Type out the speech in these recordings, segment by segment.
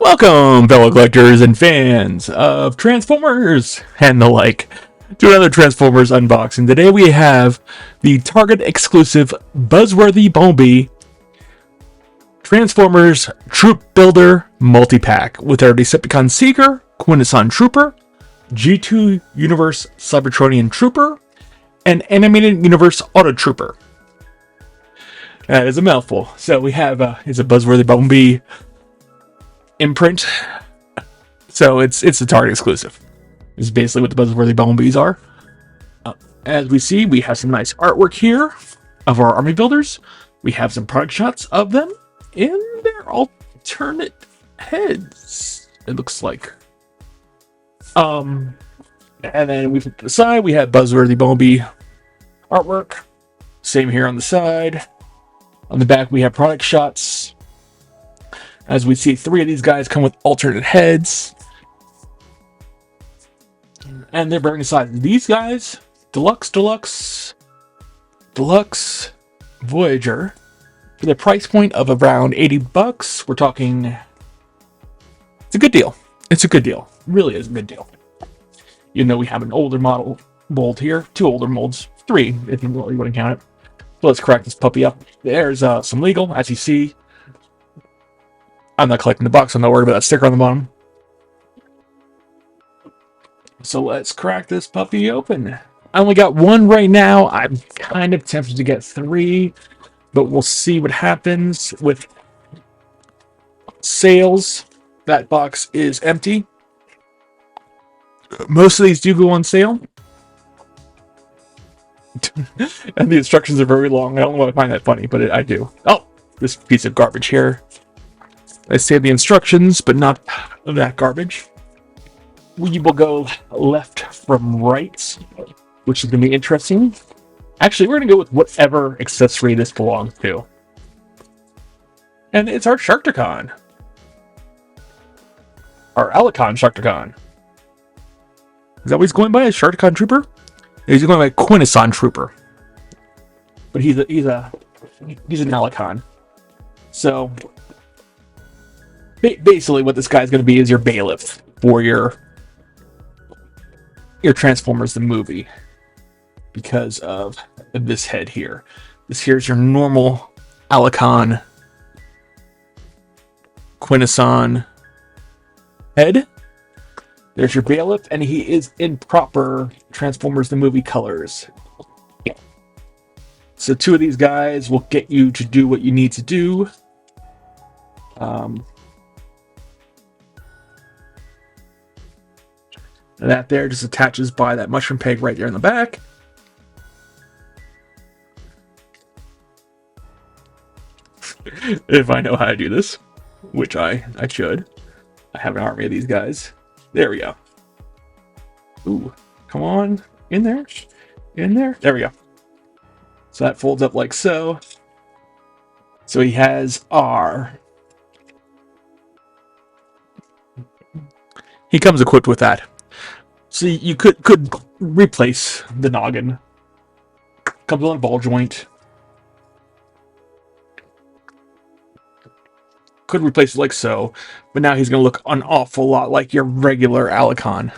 Welcome, fellow collectors and fans of Transformers and the like, to another Transformers unboxing. Today we have the Target exclusive Buzzworthy Bumblebee Transformers Troop Builder Multipack with our Decepticon Seeker, QUINTESSON Trooper, G2 Universe CYBERTRONION Trooper, and Animated Universe AUTOTROOPER. That is a mouthful. So we have it's a Buzzworthy Bumblebee imprint. So it's a Target exclusive. This is basically what the Buzzworthy Bumblebees are. As we see, we have some nice artwork here of our army builders. We have some product shots of them in their alternate heads, it looks like. And then we flip to the side, we have Buzzworthy Bumblebee artwork. Same here on the side. On the back, we have product shots. As we see, 3 of these guys come with alternate heads. And they're varying sizes. These guys, Deluxe, Voyager, for the price point of around $80, we're talking... It's a good deal. It's a good deal. It really is a good deal. Even though we have an older model mold here. 2 older molds. 3, if you really want to count it. So let's crack this puppy up. There's some legal, as you see. I'm not collecting the box, I'm not worried about that sticker on the bottom. So let's crack this puppy open. I only got 1 right now. I'm kind of tempted to get 3, but we'll see what happens with sales. That box is empty. Most of these do go on sale. And the instructions are very long. I don't know why I find that funny, but I do. Oh, this piece of garbage here. I say the instructions, but not that garbage. We will go left from right, which is going to be interesting. Actually, we're going to go with whatever accessory this belongs to. And it's our Sharkticon. Our ALLICON Sharkticon. Is that what he's going by? A Sharkticon Trooper? He's going by QUINTESSON Trooper. But he's an ALLICON. So... basically, what this guy's going to be is your BALIFF for your Transformers the movie, because of this head here. This here's your normal ALLICON QUINTESSON head. There's your BALIFF, and he is in proper Transformers the movie colors. So 2 of these guys will get you to do what you need to do. And that there just attaches by that mushroom peg right there in the back. If I know how to do this, which I should. I have an army of these guys. There we go. Ooh, come on. In there. In there. There we go. So that folds up like so. So he has R. He comes equipped with that. So you could replace the noggin. Comes on a ball joint. Could replace it like so, but now he's going to look an awful lot like your regular ALLICON.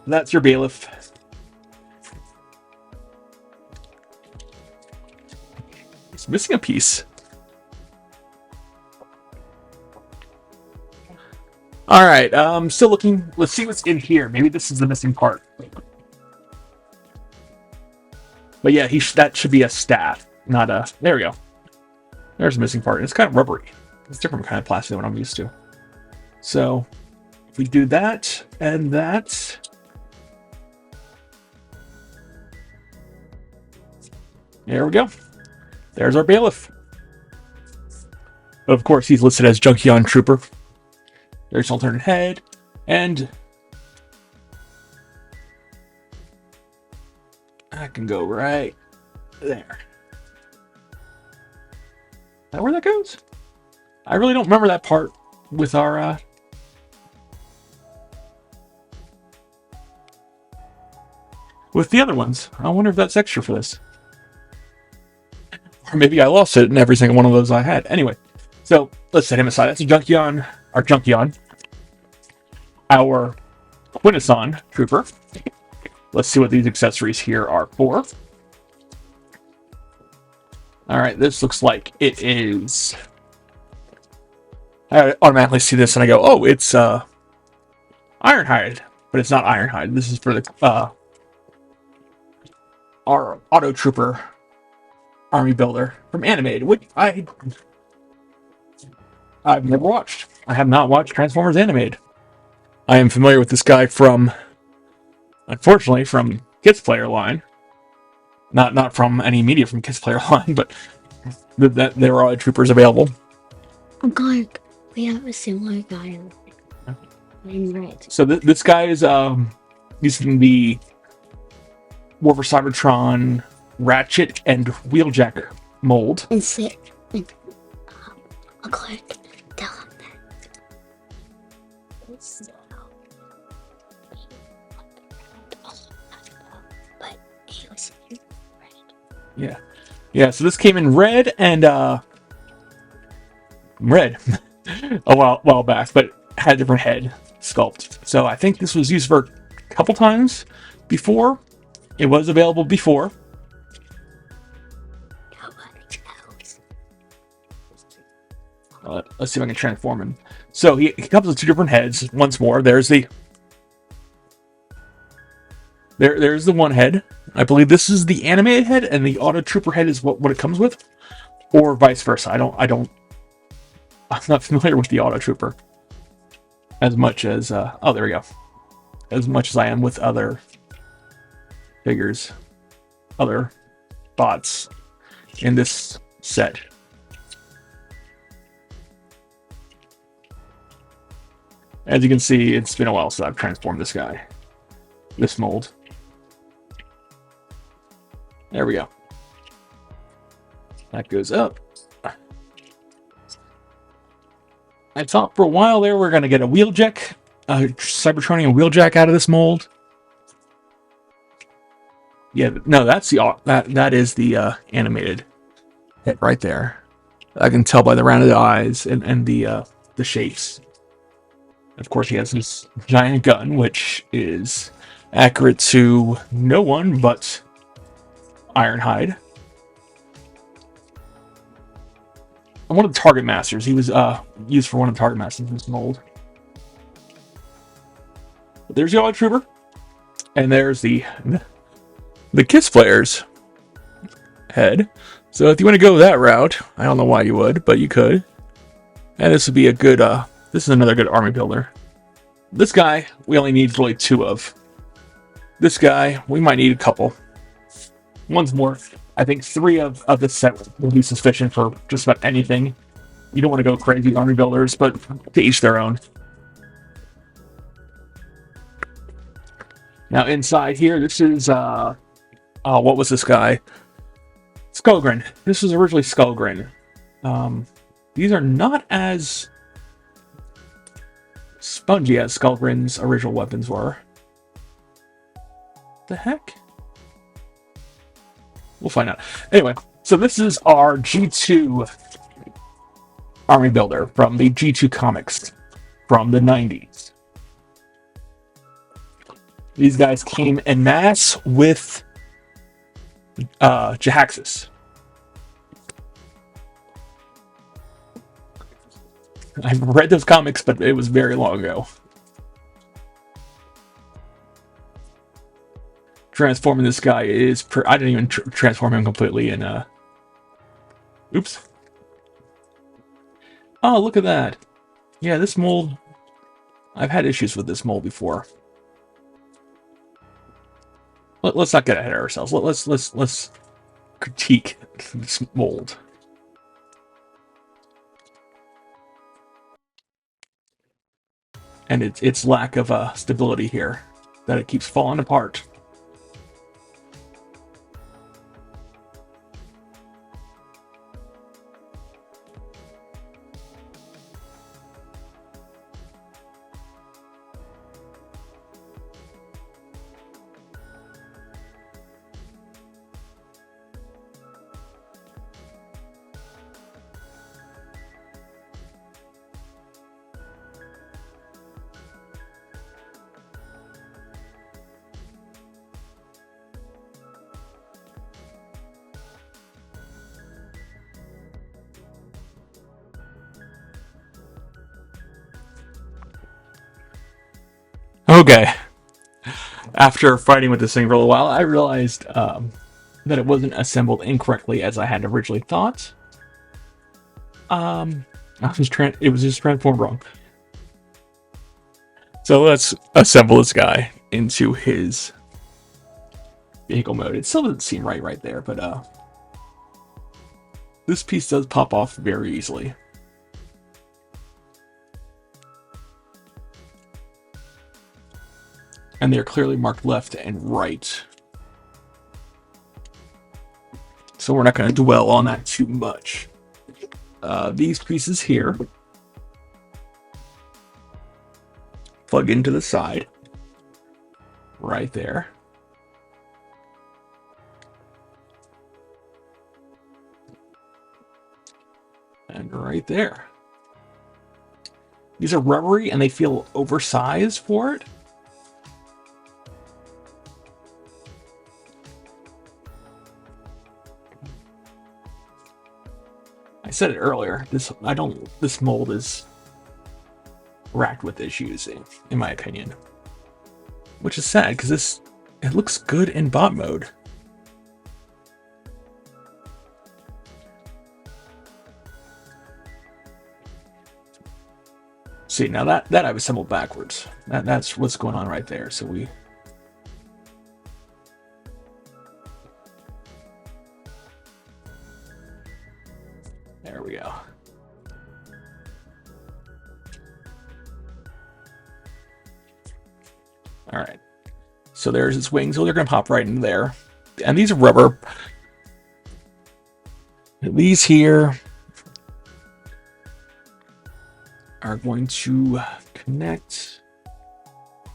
That's your BALIFF. It's missing a piece. Alright, still looking. Let's see what's in here. Maybe this is the missing part. But yeah, that should be a staff, not a... There we go. There's a missing part. It's kind of rubbery. It's different kind of plastic than what I'm used to. So, if we do that, and that... There we go. There's our BALIFF. Of course, he's listed as Junkion Trooper. There's an alternate head, and I can go right there. Is that where that goes? I really don't remember that part with our with the other ones. I wonder if that's extra for this. Or maybe I lost it in every single one of those I had. Anyway, so let's set him aside. That's a Junkion, our QUINTESSON Trooper. Let's see what these accessories here are for. Alright, this looks like it is... I automatically see this and I go, oh, it's Ironhide. But it's not Ironhide. This is for the our AUTOTROOPER army builder from Animated, which I've never watched. I have not watched Transformers Animated. I am familiar with this guy from, unfortunately, from Kids Player Line. Not from any media from Kids Player Line, but that there are troopers available. Oh God, we have a similar guy in red. So this guy is using the War for Cybertron Ratchet and Wheeljack mold. And say, I'll click. Tell him that. But he was in red. Yeah. So this came in red and red a while back, but had a different head sculpt. So I think this was used for a couple times before. It was available before. Let's see if I can transform him. So he comes with two different heads. Once more, there's the there's the one head. I believe this is the animated head, and the AUTOTROOPER head is what it comes with, or vice versa. I'm not familiar with the AUTOTROOPER as much as oh, there we go. As much as I am with other figures, other bots in this set. As you can see, it's been a while since I've transformed this guy. This mold. There we go. That goes up. I thought for a while there we're going to get a Wheeljack, a Cybertronian Wheeljack out of this mold. Yeah, no, that's that is the animated head right there. I can tell by the rounded eyes and the shapes. Of course, he has this giant gun, which is accurate to no one but Ironhide. And one of the Target Masters. He was used for one of the Target Masters in this mold. But there's the AUTOTROOPER. And there's the Kiss Player's head. So if you want to go that route, I don't know why you would, but you could. And this would be a good... this is another good army builder. This guy, we only need really two of. This guy, we might need a couple. Once more, I think 3 of this set will be sufficient for just about anything. You don't want to go crazy army builders, but to each their own. Now inside here, this is, what was this guy? Skrin. This was originally Skrin. These are not as spongy as Skrin's original weapons were. The heck? We'll find out. Anyway, so this is our G2 army builder from the G2 comics from the 90s. These guys came en masse with Jahaxis. I've read those comics, but it was very long ago. Transforming this guy is... I didn't even transform him completely in... Oops. Oh, look at that. Yeah, this mold... I've had issues with this mold before. Let's not get ahead of ourselves. Let's critique this mold. And its lack of stability here, that it keeps falling apart. Okay. After fighting with this thing for a little while, I realized that it wasn't assembled incorrectly as I had originally thought. It was just transformed wrong. So let's assemble this guy into his vehicle mode. It still doesn't seem right there, but this piece does pop off very easily. And they're clearly marked left and right. So we're not going to dwell on that too much. These pieces here plug into the side. Right there. And right there. These are rubbery and they feel oversized for it. I said it earlier. This mold is racked with issues, in my opinion, which is sad because it looks good in bot mode. See, now that I've assembled backwards. That's what's going on right there. So there we go. All right. So there's its wings. So they're going to pop right into there. And these are rubber. These here are going to connect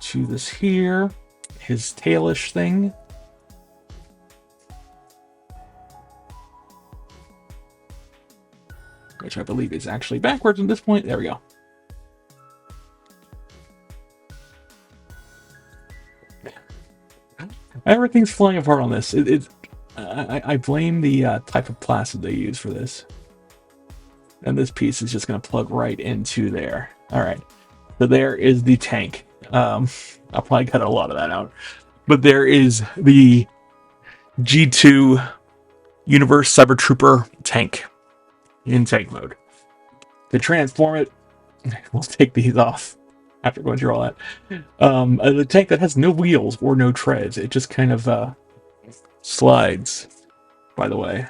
to this here, his tailish thing. Which I believe is actually backwards at this point. There we go. Everything's flying apart on this. I blame the type of plastic they use for this. And this piece is just going to plug right into there. All right. So there is the tank. I'll probably cut a lot of that out. But there is the G2 Universe Cybertrooper tank in tank mode. To transform it, we'll take these off after going through all that. The tank that has no wheels or no treads. It just kind of slides, by the way.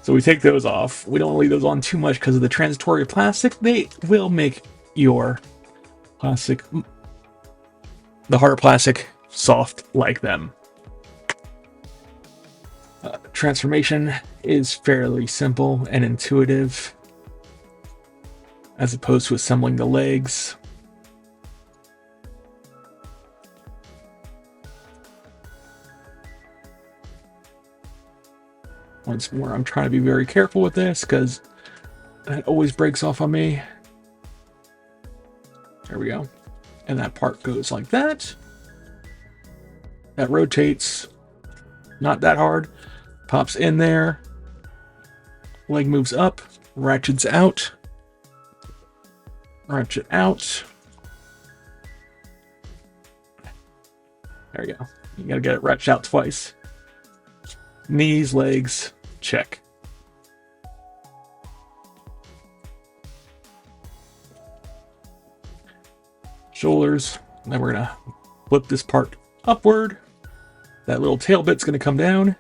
So we take those off. We don't leave those on too much because of the transitory plastic. They will make your plastic, the harder plastic, soft like them. Transformation is fairly simple and intuitive, as opposed to assembling the legs. Once more, I'm trying to be very careful with this because that always breaks off on me. There we go. And that part goes like that. That rotates. Not that hard. Pops in there. Leg moves up. Ratchets out. Ratchet out. There we go. You gotta get it ratcheted out twice. Knees, legs, check. Shoulders. Then we're gonna flip this part upward. That little tail bit's gonna come down.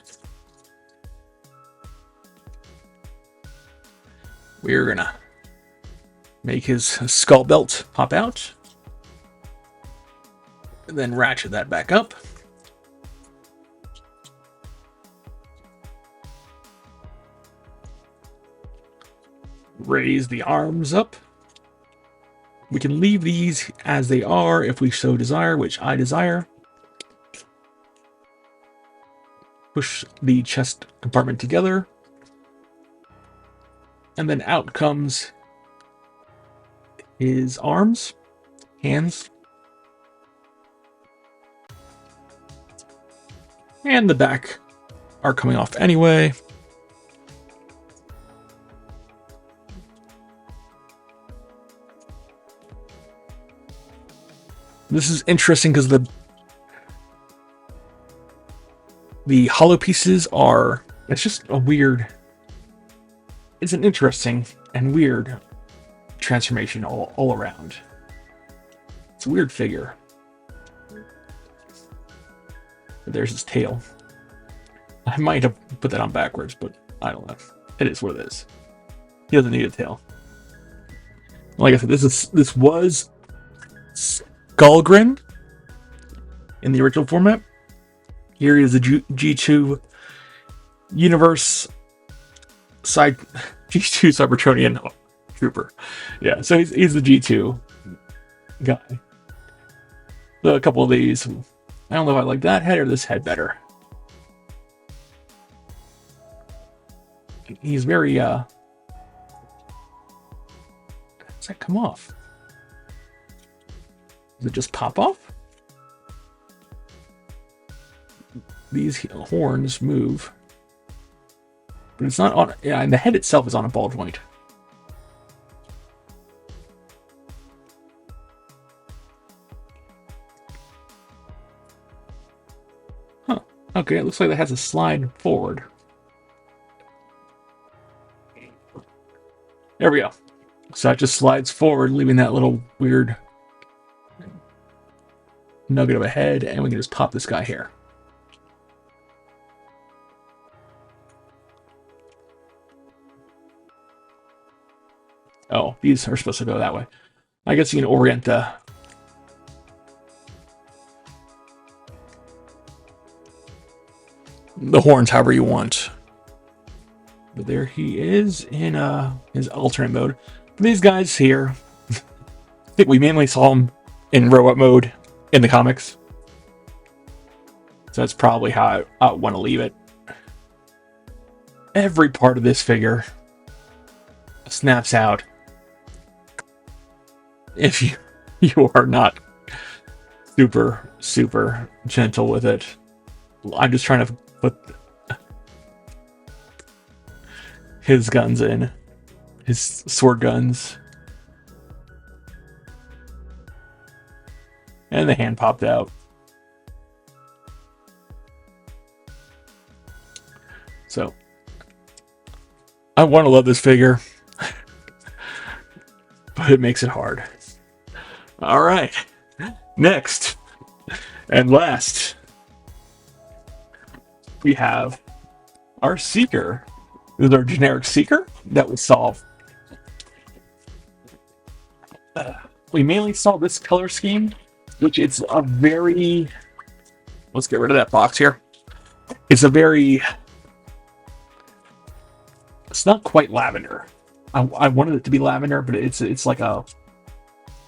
We're gonna make his skull belt pop out. And then ratchet that back up. Raise the arms up. We can leave these as they are if we so desire, which I desire. Push the chest compartment together. And then out comes his arms, hands. And the back are coming off anyway. This is interesting because the hollow pieces are, it's just a weird, it's an interesting and weird transformation all around. It's a weird figure. But there's his tail. I might have put that on backwards, but I don't know. It is what it is. He doesn't need a tail. Like I said, this was Skrin in the original format. Here is the G2 Universe G2 Cybertronion Trooper. Yeah, so he's the G2 guy. So a couple of these. I don't know if I like that head or this head better. He's very does that come off? Does it just pop off? These horns move. But it's not on, yeah, and the head itself is on a ball joint. Huh. Okay, it looks like it has a slide forward. There we go. So it just slides forward, leaving that little weird nugget of a head, and we can just pop this guy here. Oh, these are supposed to go that way. I guess you can orient the horns however you want. But there he is in his alternate mode. These guys here, I think we mainly saw him in robot mode in the comics. So that's probably how I want to leave it. Every part of this figure snaps out if you are not super gentle with it. I'm just trying to put his guns in, his sword guns, and the hand popped out. So I want to love this figure, but it makes it hard. All right, next and last, we have our Seeker. This is our generic Seeker that we saw. We mainly saw this color scheme, which it's a very... Let's get rid of that box here. It's a very... It's not quite lavender. I wanted it to be lavender, but it's like a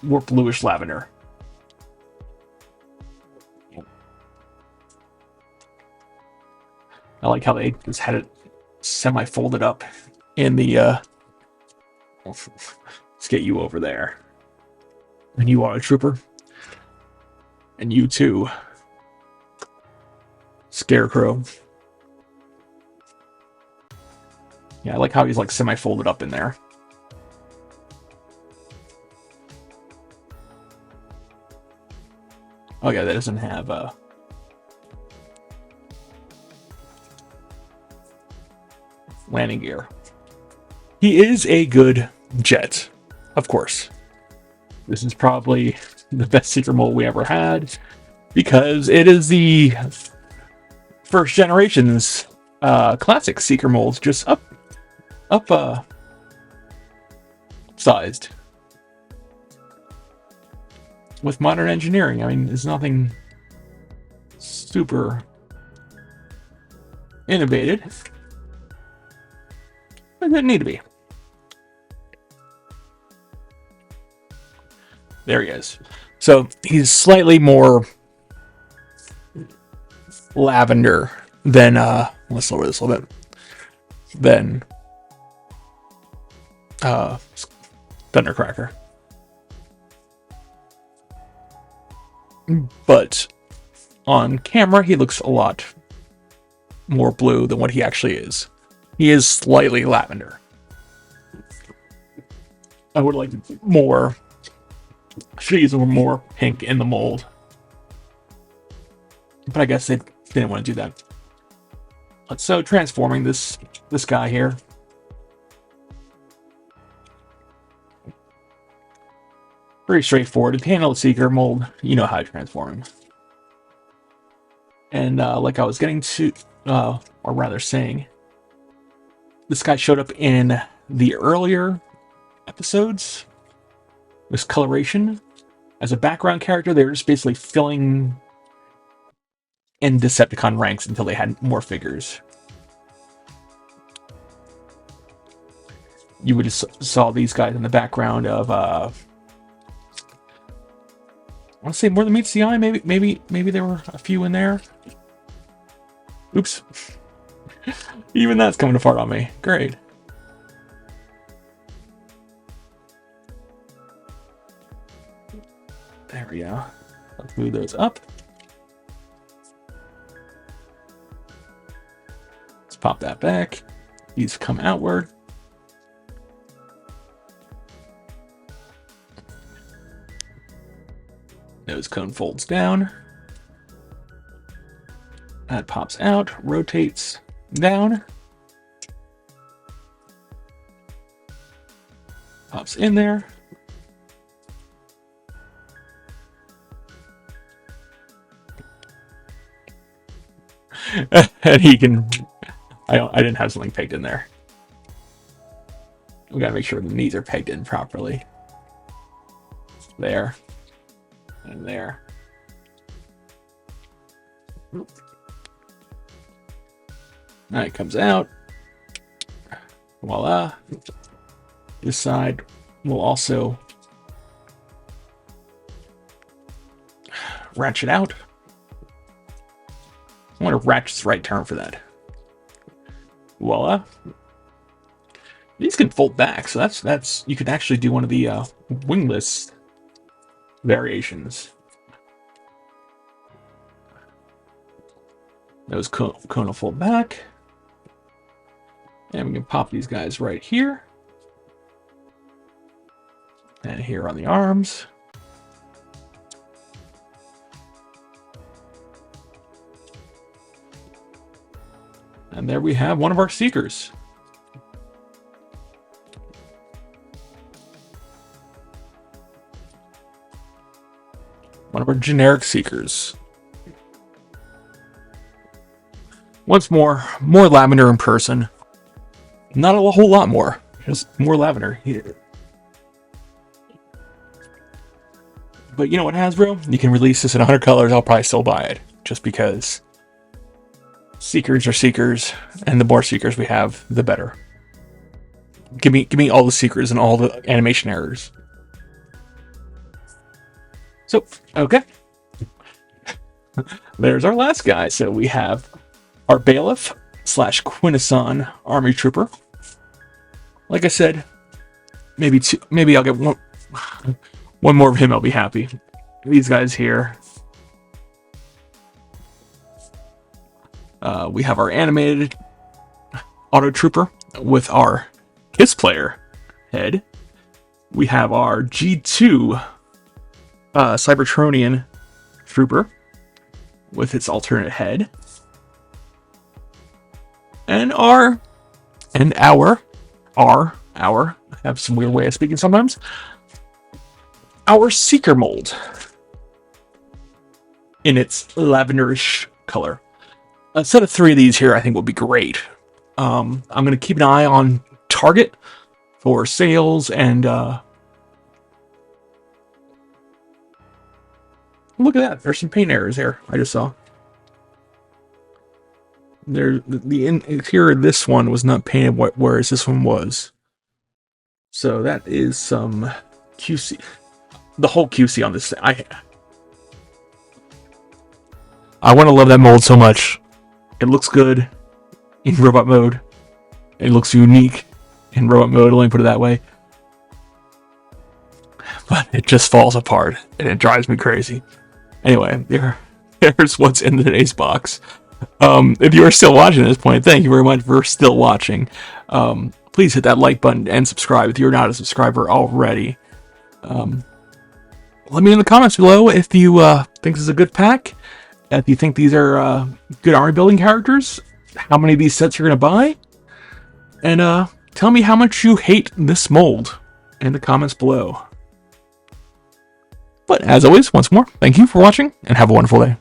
more bluish lavender. I like how they just had it semi-folded up in the let's get you over there. And you are a trooper. And you too, Scarecrow. Yeah, I like how he's like semi-folded up in there. Oh yeah, that doesn't have landing gear. He is a good jet, of course. This is probably the best Seeker mold we ever had, because it is the first generation's classic Seeker molds, just sized with modern engineering. I mean, there's nothing super innovated. It didn't need to be. There he is. So he's slightly more lavender than let's lower this a little bit. Than Thundercracker. But on camera he looks a lot more blue than what he actually is. He is slightly lavender. I would like more Should use a little more pink in the mold. But I guess they didn't want to do that. So transforming this guy here. Pretty straightforward. If you handle the Seeker mold, you know how to transform him. And like I was getting to, or rather saying, this guy showed up in the earlier episodes. This coloration. As a background character, they were just basically filling in Decepticon ranks until they had more figures. You would just saw these guys in the background of I want to say more than meets the eye. Maybe there were a few in there. Oops. Even that's coming apart on me. Great. There we go. Let's move those up. Let's pop that back. These come outward. Nose cone folds down. That pops out, rotates down. Pops in there. And he can... I didn't have something pegged in there. We gotta make sure the knees are pegged in properly. There. And there. Now it comes out. Voila. This side will also ratchet out. I wonder if ratchet's the right term for that. Voila. These can fold back, so that's you could actually do one of the wingless variations. Those cone will fold back. And we can pop these guys right here. And here on the arms. And there we have one of our Seekers. One of our generic Seekers. Once more lavender in person. Not a whole lot more. Just more lavender here. But you know what, Hasbro? You can release this in 100 colors. I'll probably still buy it. Just because Seekers are Seekers. And the more Seekers we have, the better. Give me all the Seekers and all the animation errors. So, okay. There's our last guy. So we have our BALIFF / QUINTESSON Army Trooper. Like I said, maybe I'll get one more of him, I'll be happy. These guys here. We have our animated AUTOTROOPER with our KISS player head. We have our G2 CYBERTRONION Trooper with its alternate head. And our I have some weird way of speaking sometimes. Our Seeker mold in its lavenderish color. A set of 3 of these here I think will be great. I'm going to keep an eye on Target for sales and look at that. There's some paint errors here I just saw. There, the interior of this one was not painted, whereas this one was. So that is some QC. The whole QC on this. I want to love that mold so much. It looks good in robot mode. It looks unique in robot mode. Let me put it that way. But it just falls apart, and it drives me crazy. Anyway, there's what's in today's box. If you are still watching at this point, thank you very much for still watching. Please hit that like button and subscribe if you're not a subscriber already. let me know in the comments below if you think this is a good pack, if you think these are good army building characters, how many of these sets you're going to buy, and tell me how much you hate this mold in the comments below. But as always, once more, thank you for watching, and have a wonderful day.